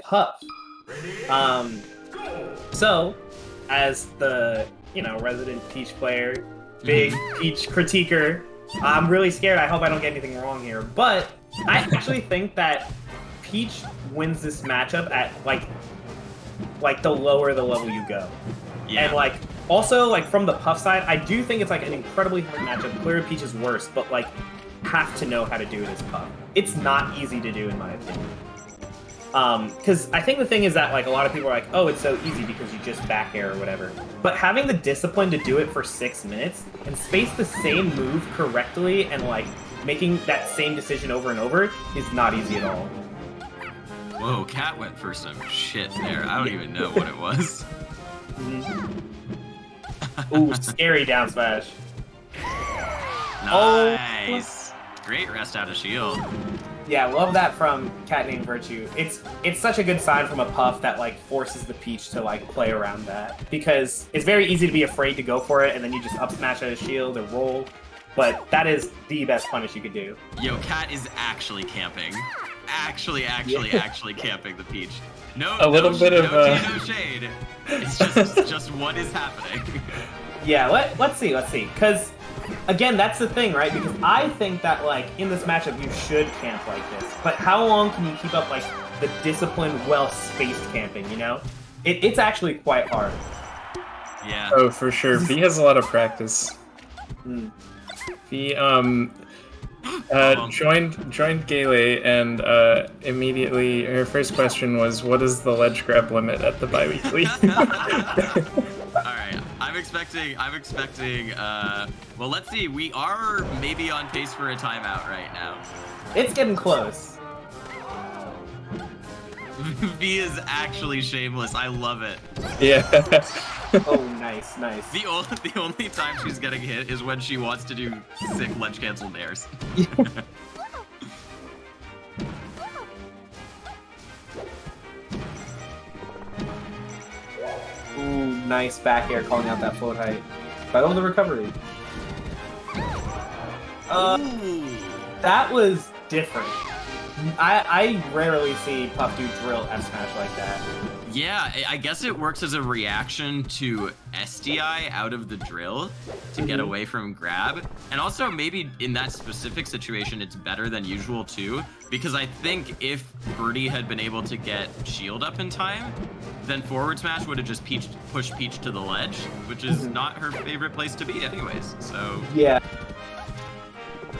Puff. Um, so, as the resident Peach player, big Peach critiquer, I'm really scared. I hope I don't get anything wrong here, but I actually think that Peach wins this matchup at like the lower the level you go. Yeah. And like also like from the Puff side, I do think it's like an incredibly hard matchup. Clearly Peach is worse, but like have to know how to do it as Puff. It's not easy to do in my opinion. Because I think the thing is that like a lot of people are like, oh, it's so easy because you just back air or whatever. But having the discipline to do it for 6 minutes and space the same move correctly and like making that same decision over and over is not easy at all. Whoa, Cat went for some shit there. I don't even know what it was. Ooh, scary down smash. Nice. Great rest out of shield. Yeah, love that from Cat named Virtue. It's such a good sign from a Puff that like forces the Peach to like play around that, because it's very easy to be afraid to go for it and then you just up smash out of shield or roll. But that is the best punish you could do. Yo, Cat is actually camping. Actually camping the Peach. No, a little bit of no shade. It's just what is happening. Yeah, let's see, because again, that's the thing, right? Because I think that like in this matchup you should camp like this, but how long can you keep up like the disciplined, well-spaced camping? You know, it's actually quite hard. Yeah. Oh, for sure. V has a lot of practice. V joined Gale and immediately her first question was, "What is the ledge grab limit at the biweekly?" All right, I'm expecting. Well, let's see. We are maybe on pace for a timeout right now. It's getting close. V is actually shameless. I love it. Yeah. Oh, nice. The only time she's getting hit is when she wants to do sick ledge cancel dairs. Ooh, nice back air calling out that float height. But on the recovery. That was different. I rarely see Puff do drill F smash like that. Yeah, I guess it works as a reaction to SDI out of the drill to get away from grab. And also maybe in that specific situation, it's better than usual too, because I think if brdy had been able to get shield up in time, then forward smash would have just pushed Peach to the ledge, which is not her favorite place to be anyways, so. Yeah.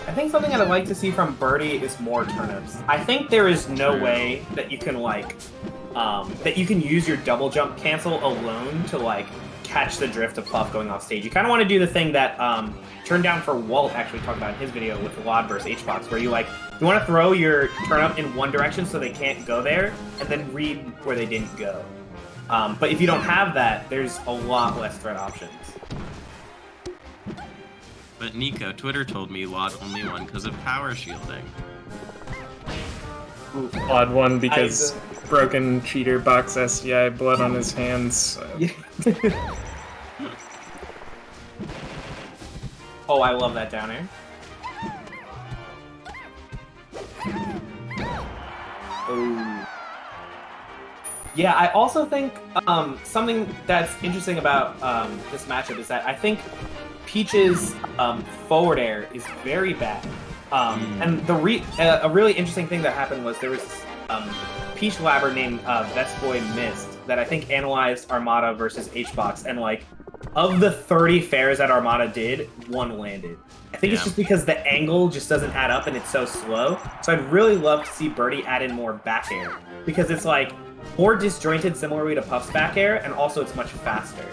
I think something that I'd like to see from brdy is more turnips. I think there is no way that you can like, that you can use your double jump cancel alone to like catch the drift of Puff going off stage. You kind of want to do the thing that Turn Down for Walt actually talked about in his video with Lod versus H-Box, where you want to throw your turn up in one direction so they can't go there, and then read where they didn't go. But if you don't have that, there's a lot less threat options. But Nico, Twitter told me Lod only won because of power shielding. Odd one because broken cheater box SDI, blood on his hands. Oh, I love that down air. Oh. Yeah, I also think something that's interesting about this matchup is that I think Peach's forward air is very bad. And a really interesting thing that happened was there was this Peach labber named Best Boy Mist that I think analyzed Armada versus H-Box, and like of the 30 fairs that Armada did, 1 landed. I think it's just because the angle just doesn't add up and it's so slow. So I'd really love to see brdy add in more back air, because it's like more disjointed similarly to Puff's back air, and also it's much faster.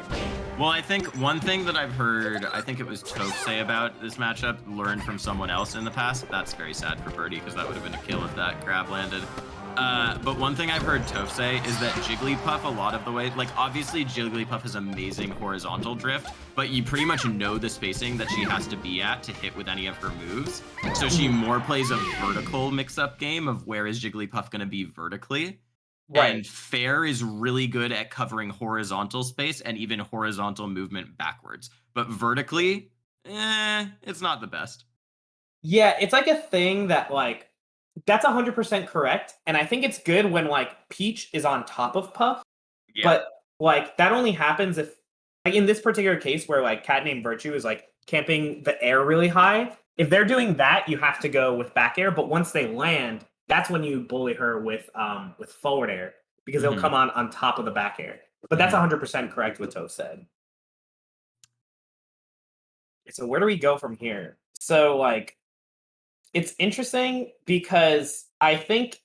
Well, I think one thing that I've heard, I think it was Toph say about this matchup, learned from someone else in the past. That's very sad for brdy, because that would have been a kill if that grab landed. But one thing I've heard Toph say is that Jigglypuff, a lot of the way, like obviously Jigglypuff has amazing horizontal drift, but you pretty much know the spacing that she has to be at to hit with any of her moves. So she more plays a vertical mix-up game of where is Jigglypuff going to be vertically. Right. And Fair is really good at covering horizontal space and even horizontal movement backwards. But vertically, it's not the best. Yeah, it's like a thing that like That's 100% correct, and I think it's good when like Peach is on top of Puff. Yeah. But like that only happens if, like in this particular case where like Cat Named Virtue is like camping the air really high. If they're doing that, you have to go with back air. But once they land, that's when you bully her with forward air because it'll Mhm. come on top of the back air. But that's 100% correct what Toph said. So where do we go from here? So like it's interesting because I think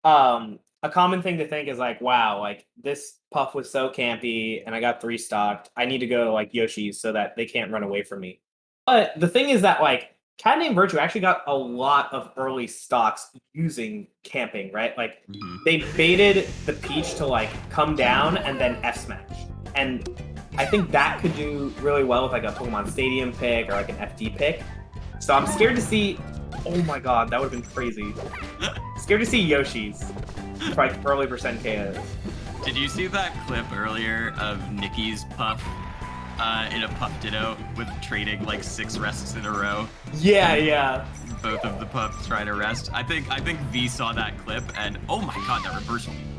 a common thing to think is like, wow, like this Puff was so campy and I got 3 stocked. I need to go to like Yoshi's so that they can't run away from me. But the thing is that like Cat Named Virtue actually got a lot of early stocks using camping, right? Like they baited the Peach to like come down and then F smash. And I think that could do really well with like a Pokemon Stadium pick or like an FD pick. So I'm scared to see. Oh my god, that would have been crazy. Scared to see Yoshi's for like early percent KOs. Did you see that clip earlier of Nikki's Puff in a Puff Ditto with trading like 6 rests in a row? Yeah, yeah. Both of the Puffs trying to rest. I think V saw that clip and oh my god,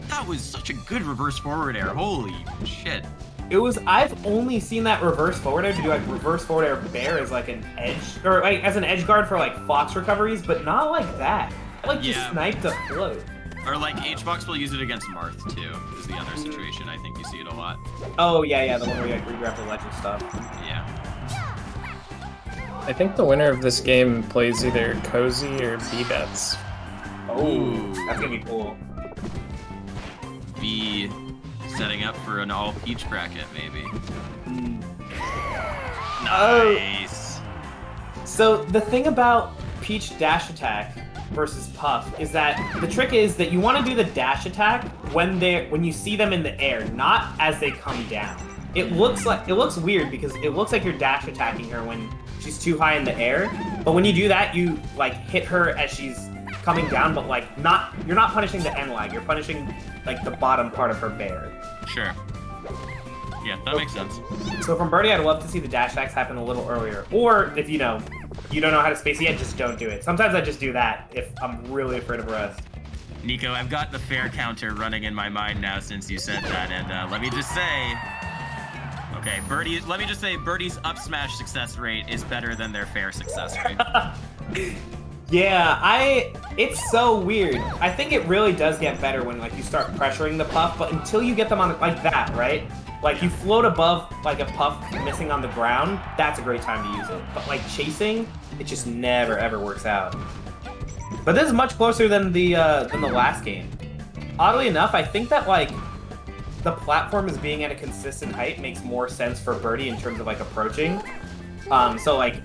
that was such a good reverse forward air. Holy shit. I've only seen that reverse forward air to do like reverse forward air bear as like an edge, or like as an edge guard for like Fox recoveries, but not like that. Like just sniped a float. Or like HBox will use it against Marth too, is the other situation. I think you see it a lot. Oh yeah, the one where you like regrab the legend stuff. Yeah. I think the winner of this game plays either Cozy or B-Bets. Oh, that's gonna be cool. V setting up for an all Peach bracket, maybe. Nice. So the thing about Peach dash attack versus Puff is that the trick is that you want to do the dash attack when you see them in the air, not as they come down. It looks weird because it looks like you're dash attacking her when she's too high in the air, but when you do that, you like hit her as she's coming down, but like you're not punishing the end lag, you're punishing like the bottom part of her bear. Sure. Yeah, that makes sense. So from brdy, I'd love to see the dash attacks happen a little earlier. Or if you don't know how to space it yet, just don't do it. Sometimes I just do that if I'm really afraid of rest. Nico, I've got the fair counter running in my mind now since you said that, and let me just say, okay, let me just say Birdie's up smash success rate is better than their fair success rate. Yeah, it's so weird. I think it really does get better when like you start pressuring the Puff, but until you get them on like that, right? Like you float above like a Puff missing on the ground, that's a great time to use it. But like chasing, it just never ever works out. But this is much closer than the last game. Oddly enough, I think that like the platform as being at a consistent height makes more sense for Birdie in terms of like approaching. So like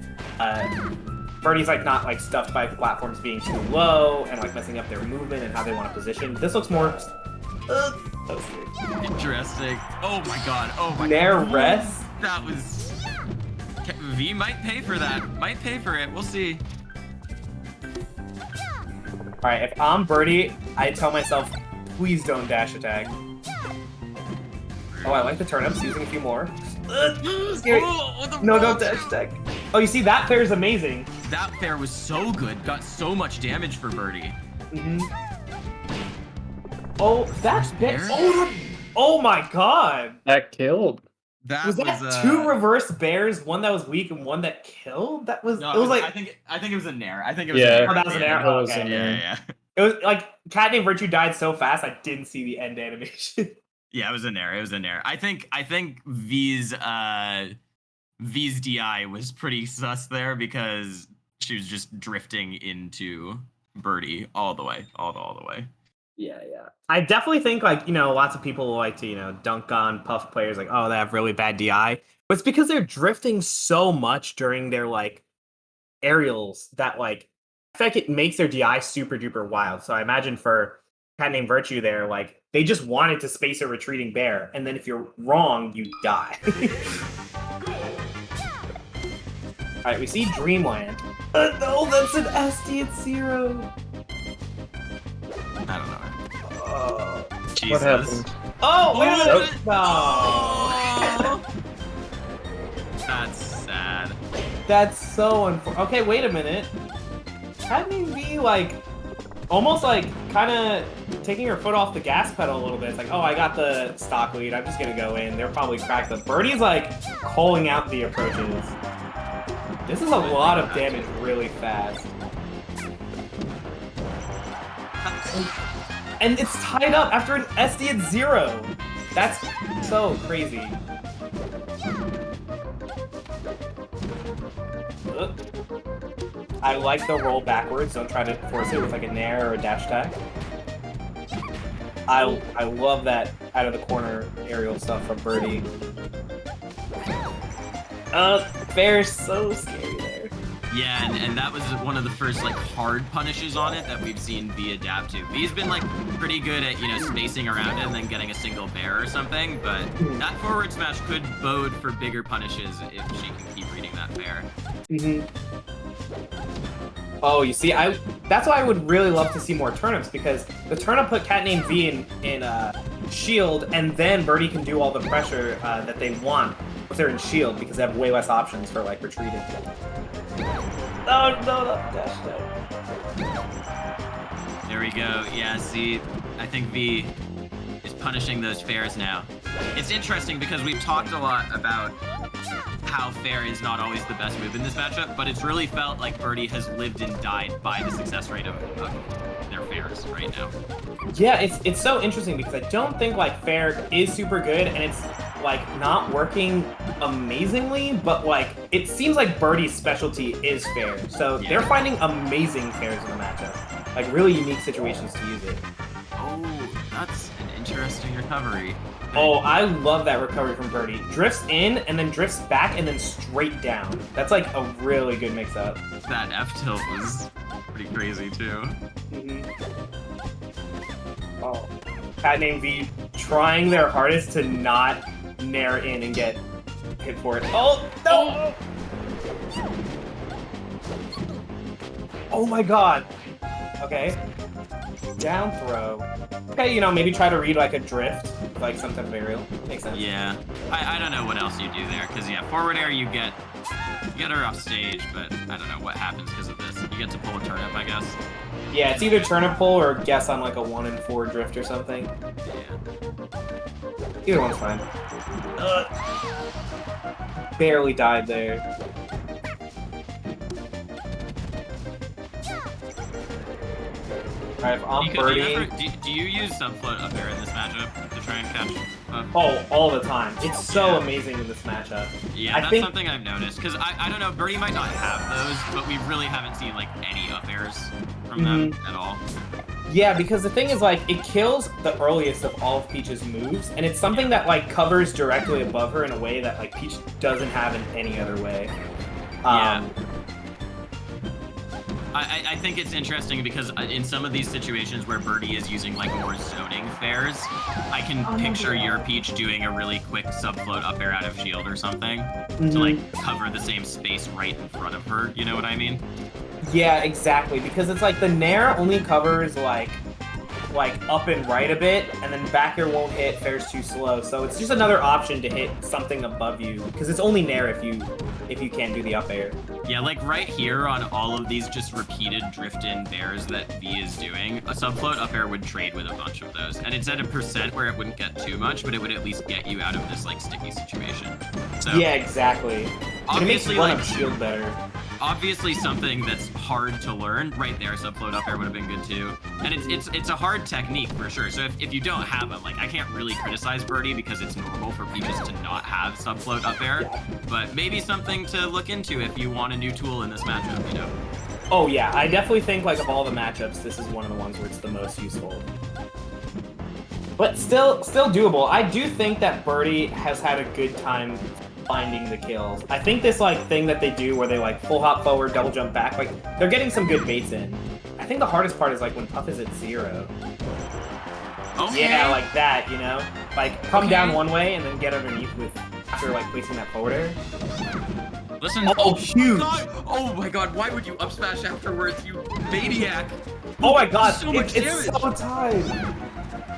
Birdie's like not like stuffed by platforms being too low and like messing up their movement and how they want to position. This looks more interesting. Oh my god. Oh my Nair god. rest? That was V might pay for that. Might pay for it. We'll see. Alright, if I'm Birdie, I tell myself, please don't dash attack. Oh, I like the turnips, using a few more. Scary. Oh, no, don't dash attack. Oh, you see, that fair is amazing. That fair was so good. Got so much damage for Birdie. Oh, that's oh my god. That killed. Was that 2 reverse bears, one that was weak and one that killed? That was. No, it was like. I think it was a Nair. I think it was. Yeah. A Nair. Oh, that was an Nair. Oh, okay. Yeah. It was like Cat Named Virtue died so fast I didn't see the end animation. Yeah, it was a Nair. It was a Nair. I think V's DI was pretty sus there because she was just drifting into Birdie all the way. Yeah. I definitely think like, lots of people like to, dunk on Puff players like, oh, they have really bad DI. But it's because they're drifting so much during their like aerials that like I feel like it makes their DI super duper wild. So I imagine for Cat Named Virtue there, like they just wanted to space a retreating bear, and then if you're wrong, you die. Alright, we see Dreamland. No, that's an SD at 0. I don't know. Jesus. What happened? Oh, wait a minute! Oh! That's sad. That's so unfortunate. Okay, wait a minute. Cat Named V, like, almost like kind of taking her foot off the gas pedal a little bit. It's like, oh, I got the stock lead. I'm just gonna go in. They'll probably crack the. Birdie's like calling out the approaches. This is a lot of damage really fast. And it's tied up after an SD at 0. That's so crazy. I like the roll backwards. Don't try to force it with like a nair or a dash attack. I love that out of the corner aerial stuff from Birdie. Fair's so scary there. Yeah, and that was one of the first like hard punishes on it that we've seen V adapt to. V's been like pretty good at, you know, spacing around it and then getting a single bear or something, but that forward smash could bode for bigger punishes if she can keep reading that fair. Oh, you see, that's why I would really love to see more turnips, because the turnip put cat named V in shield, and then Birdie can do all the pressure that they want if they're in shield, because they have way less options for like retreating. Oh no, dash no. There we go. Yeah, see, I think V is punishing those fairs now. It's interesting because we've talked a lot about how fair is not always the best move in this matchup, but it's really felt like Birdie has lived and died by the success rate of their fairs right now. Yeah, it's so interesting because I don't think like fair is super good, and it's like not working amazingly, but like it seems like Birdie's specialty is fair. So they're finding amazing fairs in the matchup, like really unique situations to use it. Oh, that's an interesting recovery. Oh, I love that recovery from Birdie. Drifts in and then drifts back and then straight down. That's like a really good mix-up. That F tilt was pretty crazy too. Oh, cat named V trying their hardest to not nair in and get hit for it. Oh no! Oh my god. Okay. Down throw. Okay, you know, maybe try to read like a drift, like some type of aerial. Makes sense. Yeah. I don't know what else you do there, because yeah, forward air you get her off stage, but I don't know what happens because of this. You get to pull a turnip, I guess. Yeah, it's either turnip pull or guess on like a 1 in 4 drift or something. Yeah. Either one's fine. Barely died there. Alright, I'm Birdie. Do you use subfloat up air in this matchup to try and catch? Oh, all the time. It's so amazing in this matchup. Yeah, that's something I've noticed. Because I don't know, Birdie might not have those, but we really haven't seen like any up airs from them at all. Yeah, because the thing is like, it kills the earliest of all of Peach's moves, and it's something that like covers directly above her in a way that like Peach doesn't have in any other way. Yeah. I think it's interesting because in some of these situations where Birdie is using like more zoning fairs, I can picture your Peach doing a really quick subfloat up air out of shield or something to like cover the same space right in front of her, you know what I mean? Yeah, exactly, because it's like the nair only covers like up and right a bit, and then back air won't hit, fair's too slow, so it's just another option to hit something above you, because it's only nair if you can't do the up air. Yeah, like right here on all of these just repeated drift-in bears that V is doing, a subfloat up air would trade with a bunch of those. And it's at a percent where it wouldn't get too much, but it would at least get you out of this like sticky situation. So yeah, exactly. Obviously, it makes like shield better. Obviously something that's hard to learn. Right there, subfloat up air would have been good too. And it's a hard technique for sure. So if you don't have them, like I can't really criticize Birdie because it's normal for Peaches to not have subfloat up air. But maybe something to look into if you want a new tool in this matchup, you know? Oh yeah, I definitely think like of all the matchups, this is one of the ones where it's the most useful. But still doable. I do think that Birdie has had a good time finding the kills. I think this like thing that they do where they like full hop forward, double jump back, like they're getting some good baits in. I think the hardest part is like when Puff is at 0. Okay. Yeah, like that, you know? Like come down one way and then get underneath with after like placing that forward air. Listen, huge! Oh my god, why would you up smash afterwards, you maniac? Oh my god, so much damage. It's so tied.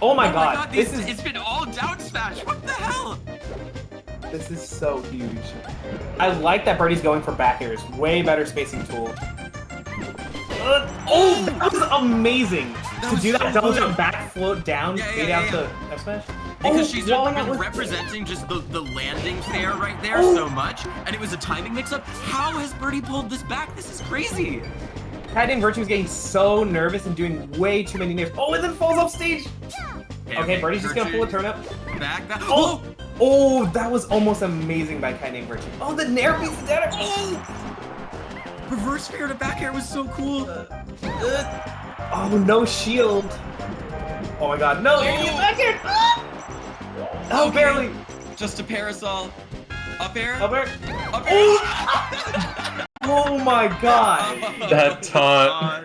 Oh my god, it's been all down smash, what the hell? This is so huge. I like that Birdie's going for back airs. Way better spacing tool. Oh, that was amazing! That To was do that so double good. jump back, float down, Yeah, fade yeah, out yeah. to F smash. Because she's walling been out with- representing just the landing fair right there Oh. so much, and it was a timing mix-up. How has Birdie pulled this back? This is crazy. Cat named Virtue is getting so nervous and doing way too many nairs. Oh, and then falls off stage! Okay, Birdie's just gonna pull a turn up. Back. Oh! Oh, that was almost amazing by Cat named Virtue. Oh, the nair beats the dead. Oh! Reverse fair to back air was so cool. Oh, no shield. Oh my god, no! You're gonna get back here! Oh, Okay. barely! Just a parasol. Up air. Up air. Up air. Oh my god! That taunt. God.